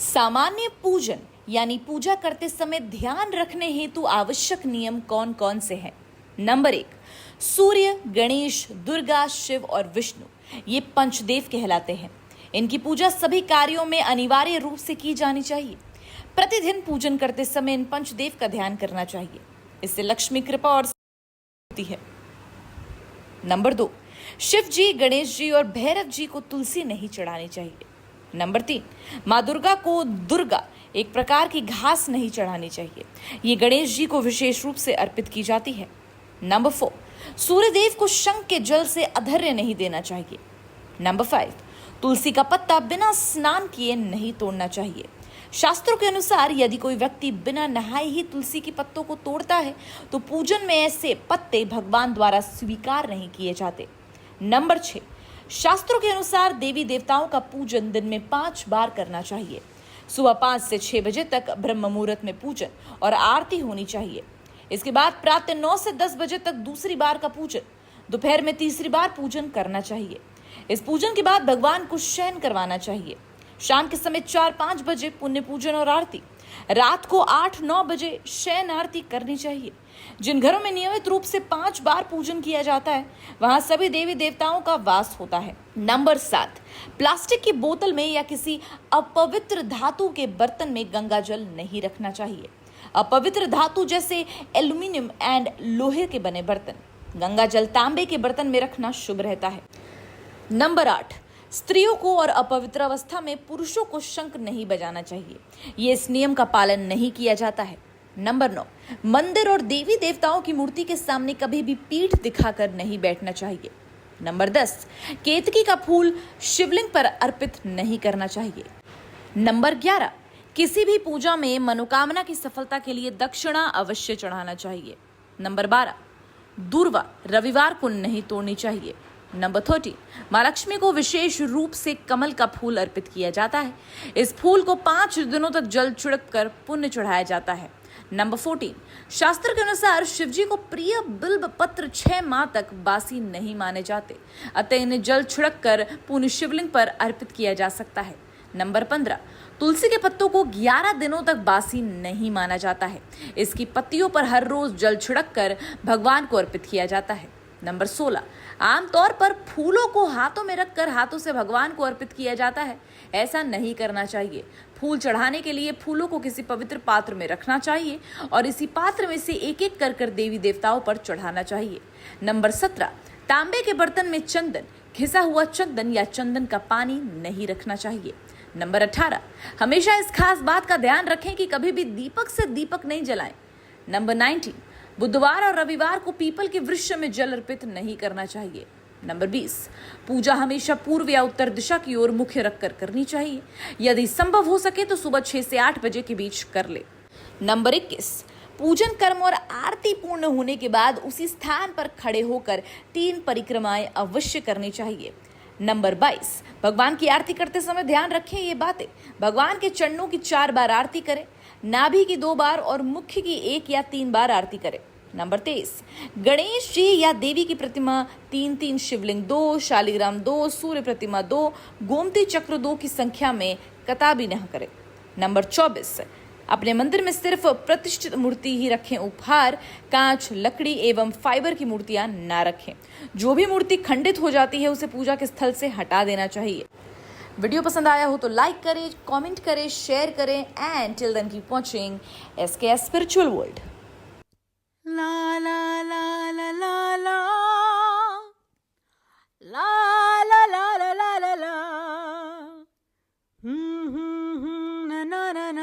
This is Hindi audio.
सामान्य पूजन यानी पूजा करते समय ध्यान रखने हेतु आवश्यक नियम कौन कौन से हैं? नंबर 1, सूर्य, गणेश, दुर्गा, शिव और विष्णु ये पंचदेव कहलाते हैं। इनकी पूजा सभी कार्यों में अनिवार्य रूप से की जानी चाहिए। प्रतिदिन पूजन करते समय इन पंचदेव का ध्यान करना चाहिए। इससे लक्ष्मी कृपा और होती है। नंबर 2, शिव जी, गणेश जी और भैरव जी को तुलसी नहीं चढ़ानी चाहिए। नंबर 3, माँ दुर्गा को दुर्गा एक प्रकार की घास नहीं चढ़ानी चाहिए। ये गणेश जी को विशेष रूप से अर्पित की जाती है। नंबर 4, सूर्यदेव को शंख के जल से अर्घ्य नहीं देना चाहिए। नंबर 5, तुलसी का पत्ता बिना स्नान किए नहीं तोड़ना चाहिए। शास्त्रों के अनुसार यदि कोई व्यक्ति बिना नहाए ही तुलसी के पत्तों को तोड़ता है तो पूजन में ऐसे पत्ते भगवान द्वारा स्वीकार नहीं किए जाते। नंबर 6, शास्त्रों के अनुसार देवी देवताओं का पूजन दिन में 5 बार करना चाहिए। सुबह 5 से 6 बजे तक ब्रह्म मुहूर्त में पूजन और आरती होनी चाहिए। इसके बाद प्रातः 9 से 10 बजे तक दूसरी बार का पूजन, दोपहर में तीसरी बार पूजन करना चाहिए। इस पूजन के बाद भगवान को शयन करवाना चाहिए। शाम के समय 4-5 बजे पुण्य पूजन और आरती, रात को 8-9 बजे शयन आरती करनी चाहिए। जिन घरों में नियमित रूप से 5 बार पूजन किया जाता है वहां सभी देवी देवताओं का वास होता है। नंबर 7, प्लास्टिक की बोतल में या किसी अपवित्र धातु के बर्तन में गंगा जल नहीं रखना चाहिए। अपवित्र धातु जैसे एल्यूमिनियम एंड लोहे के बने बर्तन, गंगा जल तांबे के बर्तन में रखना शुभ रहता है। नंबर 8, स्त्रियों को और अपवित्र अवस्था में पुरुषों को शंख नहीं बजाना चाहिए। ये इस नियम का पालन नहीं किया जाता है। नंबर 9, मंदिर और देवी देवताओं की मूर्ति के सामने कभी भी पीठ दिखाकर नहीं बैठना चाहिए। नंबर 10, केतकी का फूल शिवलिंग पर अर्पित नहीं करना चाहिए। नंबर 11, किसी भी पूजा में मनोकामना की सफलता के लिए दक्षिणा अवश्य चढ़ाना चाहिए। नंबर 12, दूर्वा रविवार को नहीं तोड़नी चाहिए। नंबर 13, माँ लक्ष्मी को विशेष रूप से कमल का फूल अर्पित किया जाता है। इस फूल को 5 दिनों तक जल छिड़क कर पुण्य चढ़ाया जाता है। नंबर 14, शास्त्र के अनुसार शिवजी को प्रिय बिल्व पत्र 6 माह तक बासी नहीं माने जाते, अतः इन्हें जल छिड़क कर पुण्य शिवलिंग पर अर्पित किया जा सकता है। नंबर 15, तुलसी के पत्तों को 11 दिनों तक बासी नहीं माना जाता है। इसकी पत्तियों पर हर रोज जल छिड़क कर भगवान को अर्पित किया जाता है। नंबर 16, आमतौर पर फूलों को हाथों में रखकर हाथों से भगवान को अर्पित किया जाता है। ऐसा नहीं करना चाहिए। फूल चढ़ाने के लिए फूलों को किसी पवित्र पात्र में रखना चाहिए और इसी पात्र में से एक एक कर देवी देवताओं पर चढ़ाना चाहिए। नंबर 17, तांबे के बर्तन में चंदन, घिसा हुआ चंदन या चंदन का पानी नहीं रखना चाहिए। नंबर 18, हमेशा इस खास बात का ध्यान रखें कि कभी भी दीपक से दीपक नहीं जलाएं। नंबर 19, बुधवार और रविवार को पीपल के वृक्ष में जल अर्पित नहीं करना चाहिए। नंबर 20, पूजा हमेशा पूर्व या उत्तर दिशा की ओर मुख्य रखकर करनी चाहिए। यदि संभव हो सके तो सुबह 6 से 8 बजे के बीच कर ले। नंबर 21, पूजन कर्म और आरती पूर्ण होने के बाद उसी स्थान पर खड़े होकर 3 परिक्रमाएं अवश्य करनी चाहिए। नंबर 22, भगवान की आरती करते समय ध्यान रखें ये बातें। भगवान के चरणों की 4 बार आरती करें, नाभि की 2 बार और मुख्य की 1 या 3 बार आरती करें। नंबर 23, गणेश जी या देवी की प्रतिमा 3-3, शिवलिंग 2, शालिग्राम 2, सूर्य प्रतिमा 2, गोमती चक्र 2 की संख्या में कताबी न करें। नंबर 24, अपने मंदिर में सिर्फ प्रतिष्ठित मूर्ति ही रखें। उपहार, कांच, लकड़ी एवं फाइबर की मूर्तियां ना रखें। जो भी मूर्ति खंडित हो जाती है उसे पूजा के स्थल से हटा देना चाहिए। वीडियो पसंद आया हो तो लाइक करें, कमेंट करें, शेयर करें and till then keep watching SKS spiritual world. ला ला ला ला ला ला ला ला ला ला ला ला ना ना ना